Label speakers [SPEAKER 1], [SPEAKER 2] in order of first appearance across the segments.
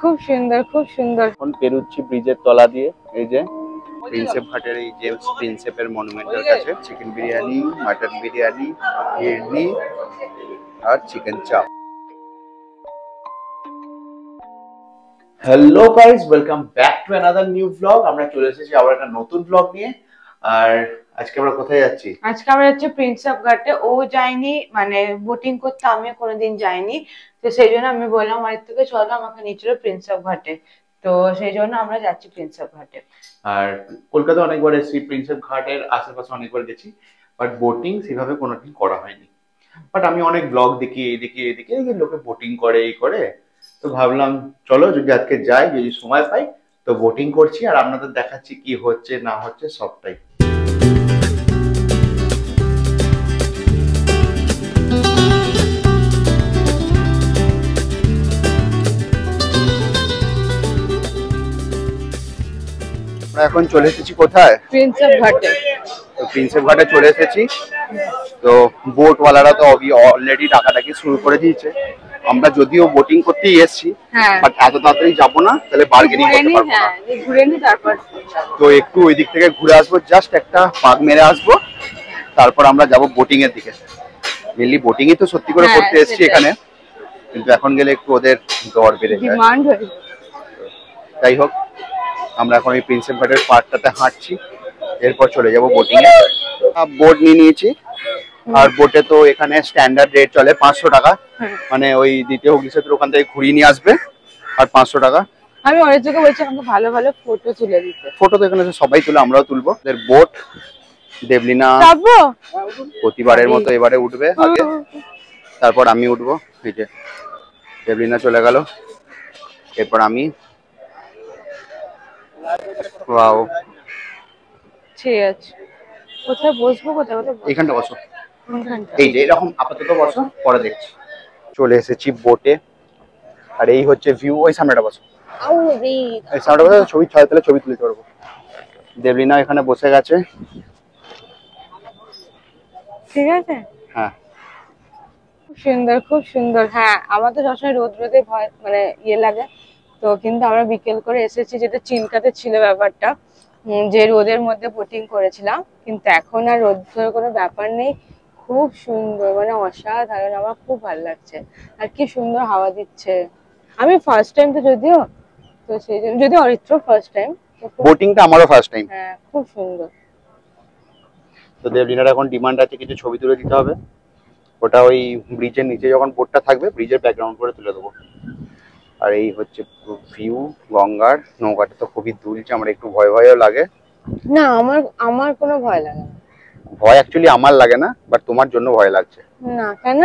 [SPEAKER 1] খুব সুন্দর খুব সুন্দর।
[SPEAKER 2] এখন পেরুচ্ছি ব্রিজের তলা দিয়ে, এই যে প্রিন্সেপ ঘাটের এই জেমস প্রিন্সেপের মনুমেন্টের কাছে। চিকেন বিরিয়ানি, মাটন বিরিয়ানি, ইডলি আর চিকেন চাপ। Hello guys, welcome back to another new blog. আমরা চলে এসেছি আবার একটা নতুন ব্লগ নিয়ে। আর আজকে আমরা কোথায় যাচ্ছি?
[SPEAKER 1] আজকে আমরা যাচ্ছি প্রিন্সেপ ঘাটে। ও যায়নি, মানে বোটিং করতে আমিও কোনোদিন যাইনি, তো সেই জন্য আমি বললাম বাড়ির থেকে চলো আমাকে নিয়ে চলো প্রিন্সেপ ঘাটে। তো সেই জন্য আমরা যাচ্ছি প্রিন্সেপ ঘাটে।
[SPEAKER 2] আর কলকাতা অনেকবার এসেছি, প্রিন্সেপ ঘাটের আশেপাশে অনেকবার গেছি, বাট বোটিং সেভাবে কোনোদিন করা হয়নি। বাট আমি অনেক ব্লগ দেখি, এদিকে লোকে বোটিং করে, এই করে। তো ভাবলাম চলো যদি আজকে যাই, যদি সময় পাই তো বোটিং করছি আর আপনাদের দেখাচ্ছি কি হচ্ছে না হচ্ছে সবটাই। আমরা এখন চলে এসেছি কোথায়?
[SPEAKER 1] প্রিন্সেপ ঘাটে।
[SPEAKER 2] তো প্রিন্সেপ ঘাটে চলে এসেছি। তো বোটওয়ালারা তো অলরেডি ডাকাডাকি শুরু করে দিয়েছে। আমরা যদিও বোটিং করতেই এসেছি, বাট এত তাড়াতাড়ি যাবো না, তাহলে বার্গেনিং করতে পারবো না।
[SPEAKER 1] ঘুরে নি তারপর
[SPEAKER 2] তো একটু ওই দিক থেকে ঘুরে আসবো, জাস্ট একটা পাক মেরে আসবো, তারপর আমরা যাব বোটিং এর দিকে। মেনলি বোটিংই তো সত্যি করে করতে এসেছি এখানে, কিন্তু এখন গেলে একটু ওদের দর বেড়ে যায়। যাই হোক, আমরা এখন এই প্রিন্সেপ ঘাটের পার্কটাতে হাঁটছি, এরপর চলে যাব বোটিং এ। বোট নিয়ে নিয়েছি, আর বোটে তো এখানে স্ট্যান্ডার্ড রেট চলে 500 টাকা। মানে ওই দ্বিতীয় হুগলি সেতুর ওখান থেকে ঘুরিয়ে নিয়ে আসবে, আর 500 টাকা।
[SPEAKER 1] আমি অনেক জায়গায় বলছি আমাকে ভালো ভালো ফটো তুলে দিতে।
[SPEAKER 2] ফটো তো এখানে সবাই তুলে, আমরাও তুলবো। বোট দেবলিনা প্রতিবারের মতো এবারে উঠবে আগে, তারপর আমি উঠবো। এই যে দেবলিনা চলে গেল, এরপর আমি। ওয়াও,
[SPEAKER 1] ঠিক আছে। কোথায় বসবো? কোথায়
[SPEAKER 2] এইখানটা বসো, এই যে এরকম আপাতত বসো, পরে দেখছি। চলে এসেছি বোটে, আর এই হচ্ছে ভিউ। ওই সামনেটা বসো, এই সামনেটা বসো, ছবি তাহলে ছবি তুলতে পারবো। দেবলিনা এখানে বসে গেছে।
[SPEAKER 1] ঠিক আছে,
[SPEAKER 2] হ্যাঁ
[SPEAKER 1] খুব সুন্দর খুব সুন্দর। হ্যাঁ, আমার তো সবসময় রোদ রোদে ভয়, মানে ইয়ে লাগে। তো কিন্তু আমরা বিকেল করে এসেছি, যেটা চিন্তাতে ছিল ব্যাপারটা, যে রোদের মধ্যে বোটিং করেছিলাম, কিন্তু এখন আর রোদের কোনো ব্যাপার নেই। খুব সুন্দর, মানে অসাধারণ, আমার খুব ভালো লাগছে। আর কি সুন্দর হাওয়া দিচ্ছে। আমি ফার্স্ট টাইম তো, যদিও তো সেই জন্য, যদিও অরিত্র ফার্স্ট টাইম,
[SPEAKER 2] বোটিংটা আমারও ফার্স্ট টাইম।
[SPEAKER 1] হ্যাঁ, খুব সুন্দর।
[SPEAKER 2] তো দেবলিনার এখন ডিমান্ড আছে কিছু ছবি তুলে দিতে হবে, ওটা ওই ব্রিজের নিচে যখন বোটটা থাকবে ব্রিজের ব্যাকগ্রাউন্ড করে তুলে দেবো। আর এই হচ্ছে ভিউ গঙ্গার। নৌকাটা তো খুবই দুলছে, আমার একটু ভয় ভয়ও লাগে।
[SPEAKER 1] না, আমার আমার কোনো ভয় লাগে না।
[SPEAKER 2] ভয় অ্যাকচুয়ালি আমার লাগে না, বাট তোমার জন্য ভয় লাগছে।
[SPEAKER 1] না, কেন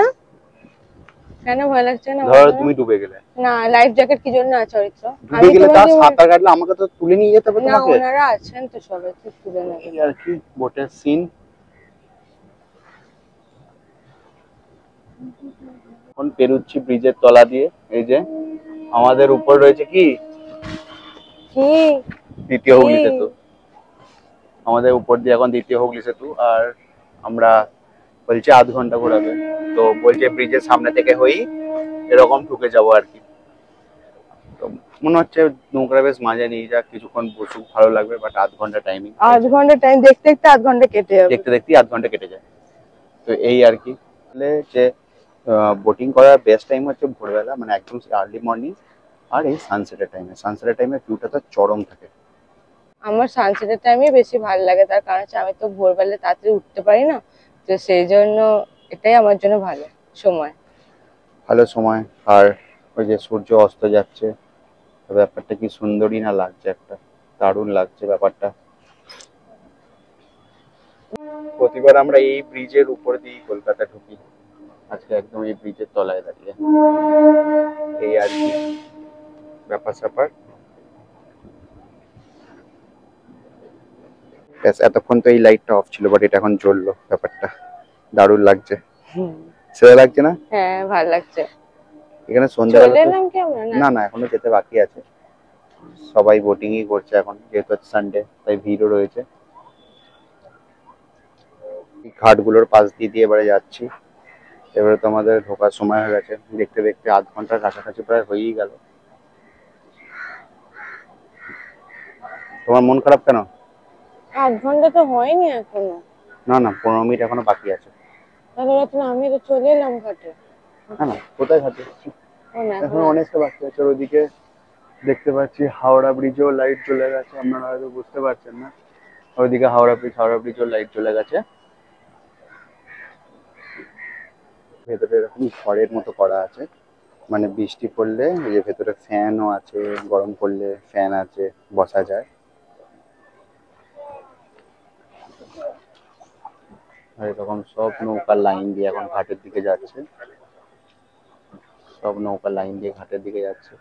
[SPEAKER 1] কেন ভয় লাগছে না?
[SPEAKER 2] ধরো তুমি ডুবে গেলে,
[SPEAKER 1] না, লাইফ জ্যাকেট কি জন্য আছে অরিত্র?
[SPEAKER 2] ডুবে গেলে তার সাঁতার কাটলে আমাকে তো তুলে নিয়ে যেতে হবে
[SPEAKER 1] না,
[SPEAKER 2] তোমাকে।
[SPEAKER 1] ওনারা আছেন তো, সবাই তো তুলে নেবে।
[SPEAKER 2] আর কি বোটের সিন। এখন পেরুচ্ছি ব্রিজের তলা দিয়ে, এই যে আমাদের উপর রয়েছে কি দ্বিতীয় হুগলি সেতু। আমাদের উপর দিয়ে এখন দ্বিতীয় হুগলি সেতু, আর আমরা বলছে আধ ঘন্টা ঘোরাবে। তো বলছে ব্রিজের সামনে থেকে হই এরকম ঢুকে যাবো আর কি। তো মনে হচ্ছে নৌকা বেশ মজা নিয়ে যাক, কিছুক্ষণ বসুক, ভালো লাগবে, বাট আধ ঘন্টা টাইমিং।
[SPEAKER 1] আধ ঘন্টা টাইম দেখতে দেখতে আধ ঘন্টা কেটে যাবে,
[SPEAKER 2] দেখতে দেখতে আধ ঘন্টা কেটে যায়। তো এই আর কি, যে বোটিং করার বেস্ট টাইম হচ্ছে ভোরবেলা, মানে একদম আর্লি মর্নিং, আর এই সানসেটের টাইমে ভিউটা তো চরম থাকে।
[SPEAKER 1] আমার সানসেটের টাইমে বেশি ভালো লাগে, তার কারণ হচ্ছে আমি তো ভোরবেলা তাড়াতাড়ি উঠতে পারি না, তো সেই জন্য এটাই আমার জন্য ভালো সময়।
[SPEAKER 2] আর ওই যে সূর্য অস্ত যাচ্ছে, ব্যাপারটা কি সুন্দরই না লাগছে, একটা দারুণ লাগছে ব্যাপারটা। প্রতিবার আমরা এই ব্রিজের উপর দিয়ে কলকাতা ঢুকি, আজকে একদম এই ব্রিজের তলায় দাঁড়িয়ে। এই আর কি ব্যাপার স্যাপার। এতক্ষণ তো এই লাইটটা অফ ছিল, বাট এটা এখন জ্বললো, ব্যাপারটা দারুণ লাগছে। সেটা লাগছে না?
[SPEAKER 1] হ্যাঁ, ভালো লাগছে।
[SPEAKER 2] এখানে সন্ধ্যাবেলা না এখনো যেতে বাকি আছে। সবাই বোটিংই করছে এখন, যেহেতু সানডে তাই ভিড়ও রয়েছে। ঘাটগুলোর পাশ দিয়ে এবারে যাচ্ছি। এবারে তো আমাদের ঢোকার সময় হয়ে গেছে, দেখতে দেখতে আধ ঘন্টার কাছাকাছি প্রায় হয়েই গেল। তোমার মন খারাপ কেন?
[SPEAKER 1] 8 ঘন্টা তো হয়নি এখনো।
[SPEAKER 2] না না, 15 মিনিট এখনো বাকি আছে।
[SPEAKER 1] তাহলে তো আমি তো চলে এলাম ঘাটে।
[SPEAKER 2] না না, কোথায় ঘাটে? এখন অনেকটা বাকি আছে। ওইদিকে দেখতে পাচ্ছি হাওড়া ব্রিজেও লাইট চলে গেছে, আপনারা হয়তো বুঝতে পারছেন না। ওইদিকে হাওড়া ব্রিজেও লাইট চলে গেছে। ভেতরে এরকম ঘরের মতো করা আছে, মানে বৃষ্টি পড়লে এই যে ভেতরে ফ্যানও আছে, গরম পড়লে ফ্যান আছে, বসা যায়। আর এরকম সব নৌকার লাইন দিয়ে এখন ঘাটের দিকে যাচ্ছে, সব নৌকার লাইন দিয়ে ঘাটের দিকে যাচ্ছে।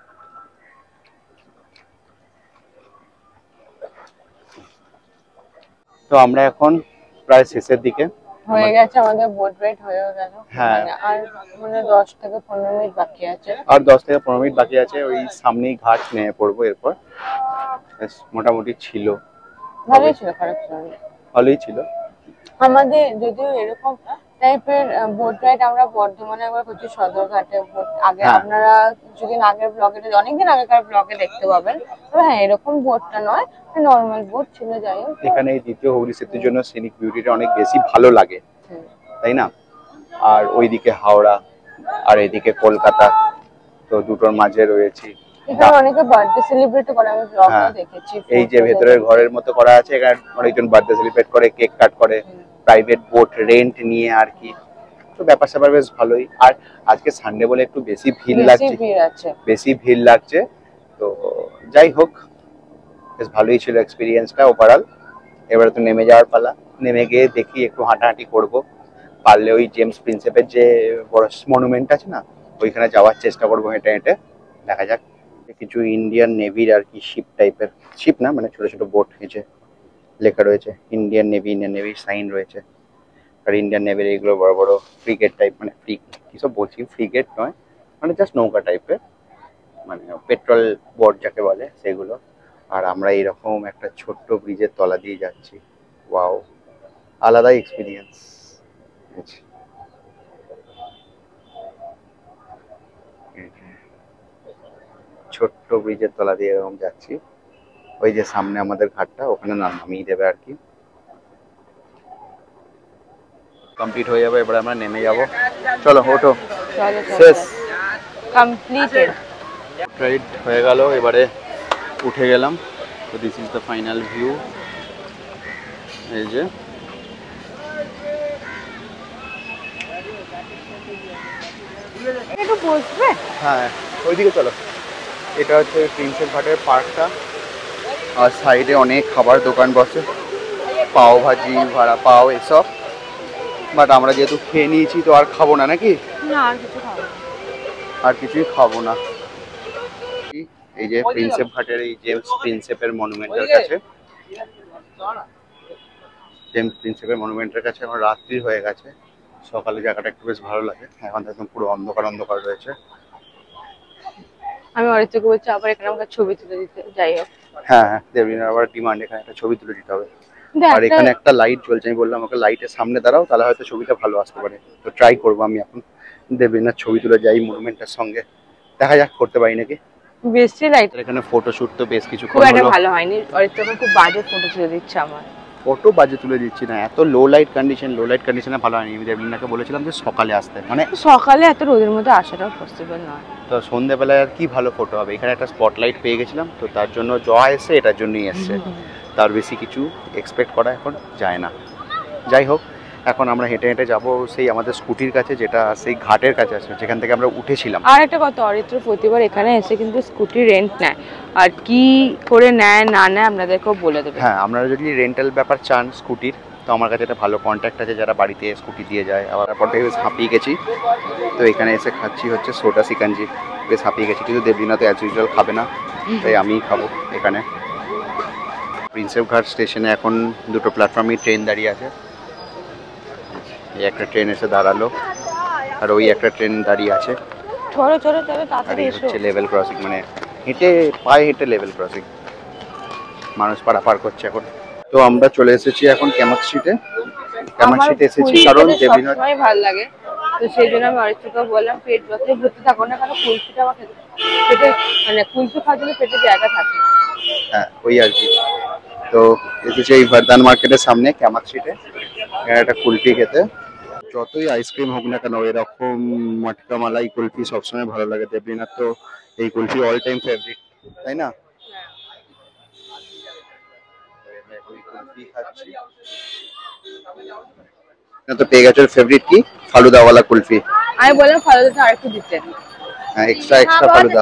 [SPEAKER 2] তো আমরা এখন প্রায় শেষের দিকে,
[SPEAKER 1] হয়ে গেছে আমাদের বোট রাইড হয়ে গেল।
[SPEAKER 2] হ্যাঁ
[SPEAKER 1] আর মানে 10 থেকে 15 মিনিট বাকি আছে।
[SPEAKER 2] আর 10 থেকে 15 মিনিট বাকি আছে, ওই সামনেই ঘাট নেমে পড়বো। এরপর মোটামুটি ছিল,
[SPEAKER 1] ভালোই ছিল, খারাপ ছিল না।
[SPEAKER 2] ভালোই ছিল।
[SPEAKER 1] আমাদের যদিও এরকম টাইপের বোট রাইড আমরা বর্ধমানে একবার করছি, সদরঘাটে আগে।
[SPEAKER 2] হ্যাঁ।
[SPEAKER 1] আপনারা কিছুদিন আগের ব্লগে, অনেকদিন আগেকার ব্লগে দেখতে পাবেন। তবে হ্যাঁ, এরকম বোটটা নয়, নর্মাল বোট ছিল। যাই হোক,
[SPEAKER 2] এখানে এই দ্বিতীয় হুগলি সেতুর জন্য সিনিক বিউটিটা অনেক বেশি ভালো লাগে, তাই না? আর ওইদিকে হাওড়া আর এদিকে কলকাতা, তো দুটোর মাঝে রয়েছি।
[SPEAKER 1] এখানে অনেকে বার্থডে সেলিব্রেট করে, আমি ব্লগও দেখেছি।
[SPEAKER 2] এই যে ভেতরের ঘরের মতো করা আছে, এখানে অনেকজন বার্থডে সেলিব্রেট করে, কেক কাট করে, প্রাইভেট বোট রেন্ট নিয়ে আর কি। তো ব্যাপার স্যাপার বেশ ভালোই। আর আজকে সানডে বলে একটু বেশি ভিড় লাগছে, বেশি ভিড় লাগছে। তো যাই হোক, বেশ ভালোই ছিল এক্সপিরিয়েন্সটা ওভারঅল। এবারে তো নেমে যাওয়ার পালা। নেমে গিয়ে দেখি একটু হাঁটাহাঁটি করব, পারলে ওই জেমস প্রিন্সেপের যে বড় মনুমেন্ট আছে না, ওইখানে যাওয়ার চেষ্টা করবো হেঁটে হেঁটে। দেখা যাক। কিছু ইন্ডিয়ান নেভির আর কি শিপ টাইপের, শিপ না মানে ছোট ছোট বোট নিচে লেখা রয়েছে ইন্ডিয়ান নেভির সাইন রয়েছে। আর ইন্ডিয়ান নেভির এইগুলো বড় বড় ফ্রিগেট টাইপ, মানে কিসব বলছি, ফ্রিগেট নয়, মানে জাস্ট নৌকা টাইপের, মানে পেট্রোল বোট যাকে বলে সেগুলো। আর আমরা এইরকম একটা ছোট্ট ব্রিজের তলা দিয়ে যাচ্ছি। ওয়াও, আলাদা এক্সপিরিয়েন্স। ছোট্ট ব্রিজের তলা দিয়ে এরকম যাচ্ছি। ওই যে সামনে আমাদের ঘাটটা, ওখানে নামিয়ে দেবে আর কি। কমপ্লিট হয়ে যাবে, এবার আমরা নেমে যাব। চলো ওঠো। শেষ,
[SPEAKER 1] কমপ্লিটেড
[SPEAKER 2] রাইড হয়ে গেল, এবারে উঠে গেলাম। তো this is the final view. এই যে
[SPEAKER 1] একটু বসবে,
[SPEAKER 2] হ্যাঁ ওইদিকে চলো। এটা হচ্ছে প্রিন্সেপ ঘাটের পার্কটা, আর সাইডে অনেক খাবার দোকান বসে, পাও ভাজি, ভাড়া পাও, এসব। বাট আমরা যেহেতু খেয়ে নিয়েছি তো আর খাবো না, নাকি?
[SPEAKER 1] না আর কিছু খাবো না,
[SPEAKER 2] আর কিছুই খাবো না। এই যে প্রিন্সেপ ঘাটের এই জেমস প্রিন্সেপের মনুমেন্টের কাছে, জেমস প্রিন্সেপের মনুমেন্টের কাছে এখন রাত্রি হয়ে গেছে। সকালে জায়গাটা একটু বেশ ভালো লাগে, এখন একদম পুরো অন্ধকার অন্ধকার রয়েছে।
[SPEAKER 1] আমি অরিত্রকে বলছি আবার এখানে আমাকে ছবি তুলে দিতে। যাই হোক,
[SPEAKER 2] হ্যাঁ হ্যাঁ, দেবলিনার আবার ডিমান্ড, এখানে একটা ছবি তুলে দিতে হবে। আর এখানে একটা লাইট জ্বলছে, আমি বললাম আমাকে লাইটের সামনে দাঁড়াও, তাহলে হয়তো ছবিটা ভালো আসতে পারে। তো ট্রাই করবো আমি এখন দেবলিনার ছবি তুলে যাই মনুমেন্টের সঙ্গে, দেখা যাক করতে পারি নাকি।
[SPEAKER 1] বেশি লাইট
[SPEAKER 2] এখানে ফটোশুট তো বেশ কিছু
[SPEAKER 1] খুব একটা ভালো হয়নি, অরিত্রকে খুব বাজে ফটো তুলে দিচ্ছে আমার।
[SPEAKER 2] ফটো বাজে তুলে দিচ্ছি না, এত লো লাইট কন্ডিশনে ভালো হয়নি। আমি দেবলিনাকে বলেছিলাম যে সকালে আসতে, মানে
[SPEAKER 1] সকালে এত রোদের মধ্যে আসাটাও পসিবল নয়।
[SPEAKER 2] তো সন্ধ্যেবেলায় আর কি ভালো ফটো হবে। এখানে একটা স্পটলাইট পেয়ে গেছিলাম, তো তার জন্য জয়া এসে এটার জন্যই এসছে, তার বেশি কিছু এক্সপেক্ট করা এখন যায় না। যাই হোক, এখন আমরা হেঁটে হেঁটে যাবো সেই আমাদের স্কুটির কাছে, যেটা সেই ঘাটের কাছে আছে, যেখান থেকে আমরা উঠেছিলাম।
[SPEAKER 1] আর একটা কথা, অরিত্র প্রতিবার এখানে এসে কিন্তু স্কুটি রেন্ট নেয়, আর কি করে নেয় না নেয় আপনাদেরকেও বলে দেবে।
[SPEAKER 2] হ্যাঁ, আপনারা যদি রেন্টাল ব্যাপার চান স্কুটির, তো আমার কাছে একটা ভালো কন্ট্যাক্ট আছে যারা বাড়িতে স্কুটি দিয়ে যায়। আবার তারপর থেকে বেশ হাঁপিয়ে গেছি, তো এখানে এসে খাচ্ছি হচ্ছে সোডা সিকাঞ্জি। বেশ হাঁপিয়ে গেছি, কিন্তু দেবলিনা তো অ্যাজ ইউজুয়াল খাবে না, তাই আমিই খাবো এখানে। প্রিন্সেপ ঘাট স্টেশনে এখন দুটো প্ল্যাটফর্মে ট্রেন দাঁড়িয়ে আছে। এই একটা ট্রেন এসে দাঁড়ালো, আর ওই একটা ট্রেন দাঁড়িয়ে আছে।
[SPEAKER 1] চলো চলো চলো,
[SPEAKER 2] আর
[SPEAKER 1] তাড়াতাড়ি
[SPEAKER 2] এই
[SPEAKER 1] এসো।
[SPEAKER 2] হচ্ছে লেভেল ক্রসিং, মানে পায়ে হেঁটে লেভেল ক্রসিং, মানুষ পারাপার করছে এখন। তো আমরা চলে এসেছি এখন ক্যামাক স্ট্রিটে। ক্যামাক স্ট্রিটে এসেছি কারণ দেবলিনার
[SPEAKER 1] সবসময় ভালো লাগে, তো সেই জন্য আমি অরিত্রকে বললাম পেট যতই ভর্তি থাকো না কেন, কুলফিটা আমার পেটে, মানে কুলফি খাওয়ার জন্য পেটে জায়গা থাকে।
[SPEAKER 2] হ্যাঁ ওই আর কি। তো এসেছি এই বর্ধমান মার্কেটের সামনে ক্যামাক স্ট্রিটে, একটা কুলফি খেতে। যতই আইসক্রিম হোক না কেন, এরকম মটকা মালাই কুলফি সবসময় ভালো লাগে। দেবলিনার তো এই কুলফি অল টাইম ফেভারিট, তাই না? কুলফি খাচ্ছি না, তো পেয়ে গেছে ফেভারিট কি ফালুদাওয়ালা কুলফি।
[SPEAKER 1] আমি বললাম ফালুদাটা আরেকটু দিতে।
[SPEAKER 2] Extra extra falooda.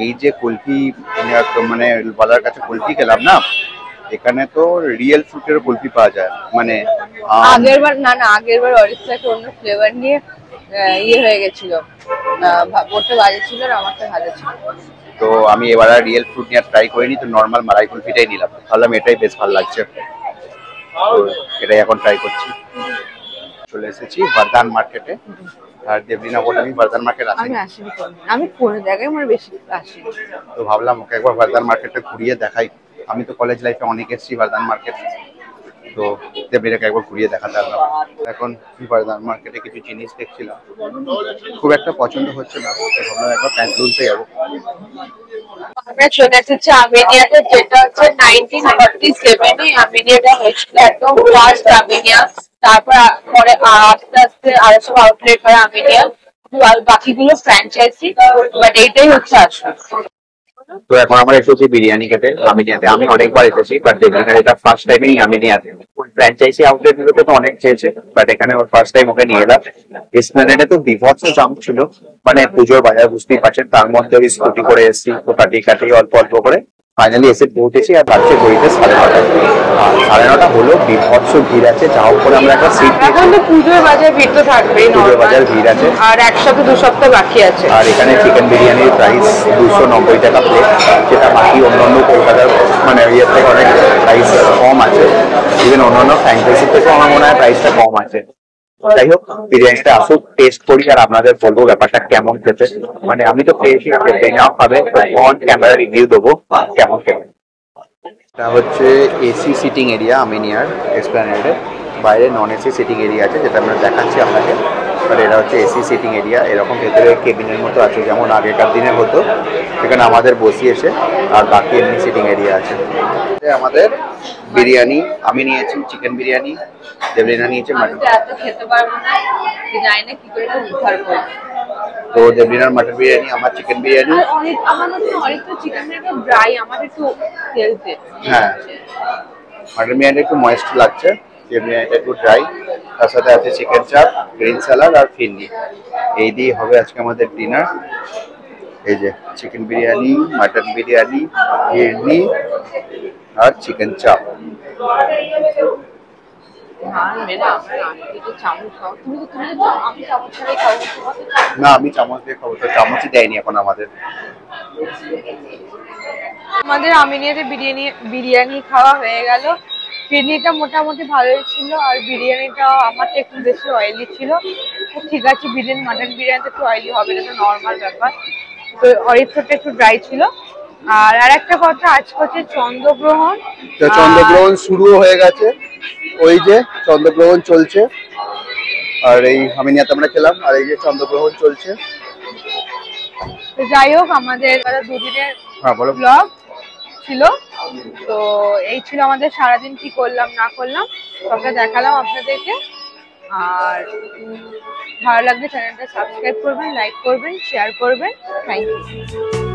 [SPEAKER 2] এই যে কুলফি মানে বালার কাছে কুলফি খেলাম না, এখানে তো রিয়েল ফ্রুটের কুলফি পাওয়া যায়। মানে
[SPEAKER 1] আগেরবার আগেরবার অরিত্রাকে অন্য ফ্লেভার নিয়ে ইয়ে হয়ে গেছিল, ওটা বাজে ছিল আর আমারটা ভালো ছিল।
[SPEAKER 2] তো আমি এবার আর রিয়েল ফ্রুট নিয়ে ট্রাই করিনি, তো নর্মাল মালাই কুলফিটাই নিলাম। ভাবলাম এটাই বেশ ভালো লাগছে, এটাই এখন ট্রাই করছি। চলে এসেছি বর্ধমান মার্কেটে, আর দেবলিনা বলে আমি বর্ধমান মার্কেট
[SPEAKER 1] আসিনি, আমি কোনো জায়গায় আমার বেশি আসিনি।
[SPEAKER 2] তো ভাবলাম ওকে একবার বর্ধমান মার্কেটে ঘুরিয়ে দেখাই। আমি তো কলেজ লাইফে অনেক এসেছি বর্ধমান মার্কেট, তো দেবলিনাকে একবার ঘুরিয়ে দেখাতে পারলাম। এখন বর্ধমান মার্কেটে কিছু জিনিস দেখছিলাম, খুব একটা পছন্দ হচ্ছে না, ভাবলাম একবার প্যান্টলুন্সে যাবো।
[SPEAKER 1] আমরা চলে এসেছি আর্মেনিয়াতে, যেটা হচ্ছে 1947 আর্মেনিয়াটা হয়েছিল, একদম ফার্স্ট আর্মেনিয়া। তারপর পরে আস্তে আস্তে আরো সব আউটলেট করে আর্মেনিয়া, বাকিগুলো ফ্র্যাঞ্চাইজি, বাট এইটাই হচ্ছে আসল।
[SPEAKER 2] তো এখন আমরা এসেছি বিরিয়ানি খেতে আমিনিয়াতে। আমি অনেকবার এসেছি, বাট এখানে এটা ফার্স্ট টাইমই আমিনিয়াতে। ফ্র্যাঞ্চাইজি আউটলেট গুলোতে তো অনেক খেয়েছে, বাট এখানে ওর ফার্স্ট টাইম ওকে নিয়ে এলাম। এসপ্ল্যানেডে তো বিভৎস জাম ছিল, মানে পুজোর বাজার বুঝতেই পারছেন, তার মধ্যে ওই স্কুটি করে এসেছি, তো কাটিয়ে কাটিয়ে অল্প অল্প করে ফাইনালি এসে পৌঁছেছি। আর বাচ্চা ঘড়িতে 9:30 হলো, বিভৎস ভিড় আছে। যা হোক করে আমরা একটা সিট
[SPEAKER 1] এখন তো পুজোর বাজার ভিড় তো থাকবেই,
[SPEAKER 2] পুজোর বাজার ভিড় আছে,
[SPEAKER 1] আর 1 সপ্তাহ 2 সপ্তাহ বাকি আছে।
[SPEAKER 2] আর এখানে চিকেন বিরিয়ানির প্রাইস 290 টাকা প্লেট, যেটা বাকি অন্যান্য কলকাতার মানে ইয়ের থেকে অনেক প্রাইস কম আছে। ইভেন অন্যান্য ফ্র্যাঞ্চাইজি থেকেও আমার মনে হয় প্রাইসটা কম আছে। যাই হোক, বিরিয়ানিটা আসুক, টেস্ট করি, আর আপনাদের বলবো ব্যাপারটা কেমন খেতে। মানে আমি তো পেয়েছি, নাও খাবে, অন ক্যামেরা রিভিউ দেবো কেমন খেতে। এটা হচ্ছে এসি সিটিং এরিয়া আমিনিয়ার এসপ্ল্যানেডে। বাইরে নন এসি সিটিং এরিয়া আছে, যেটা আমরা দেখাচ্ছি আপনাকে। আর এটা হচ্ছে এসি সিটিং এরিয়া, এরকম ভেতরে কেবিনের মতো আছে, যেমন আগেকার দিনে হতো। এখানে আমাদের বসিয়েছে, আর বাকি এমনি সিটিং এরিয়া আছে। আমাদের বিরিয়ানি আমি নিয়েছি চিকেন বিরিয়ানি, দেবলিনা নিয়েছে মাটন।
[SPEAKER 1] খেতে পারবো না, জানি না কি করে উদ্ধার করবো।
[SPEAKER 2] তো দেবলিনার মাটন বিরিয়ানি, আমার চিকেন বিরিয়ানি।
[SPEAKER 1] আমার মনে হয় অনেক তো চিকেন বিরিয়ানি ড্রাই, আমার একটু তেলতে।
[SPEAKER 2] হ্যাঁ, মাটন বিরিয়ানি একটু ময়েস্ট লাগছে, চিকেন বিরিয়ানিটা একটু ড্রাই। তার সাথে আছে চিকেন চাপ, গ্রিন স্যালাড আর ফিরনি। এই দিয়ে হবে আজকে আমাদের ডিনার। এই যে চিকেন বিরিয়ানি, মাটন বিরিয়ানি, ফিরনি আর চিকেন চাপ। না, আমি চামচ দিয়ে খাবো, তো চামচই দেয়নি এখন আমাদের।
[SPEAKER 1] আমিনিয়াতে বিরিয়ানি খাওয়া হয়ে গেল। ফিরনিটা মোটামুটি ভালোই ছিল, আর বিরিয়ানিটা আমারটা একটু বেশি অয়েলি ছিল। ঠিক আছে, মাটন বিরিয়ানিতে একটু অয়েলি হবে, না তো নর্মাল ব্যাপার। তো অরিত্রটা একটু ড্রাই ছিল। আর আরেকটা কথা, আজকে হচ্ছে চন্দ্রগ্রহণ।
[SPEAKER 2] তো চন্দ্রগ্রহণ শুরু হয়ে গেছে, ওই যে চন্দ্রগ্রহণ চলছে। আর এই আমিনিয়াতে আমরা খেলাম, আর এই যে চন্দ্রগ্রহণ চলছে।
[SPEAKER 1] যাই হোক, আমাদের 2 দিনের ব্লগ ছিল। তো এই ছিল আমাদের সারাদিন কি করলাম না করলাম, সবটা দেখালাম আপনাদেরকে। আর ভালো লাগলে চ্যানেলটা সাবস্ক্রাইব করবেন, লাইক করবেন, শেয়ার করবেন। Thank you.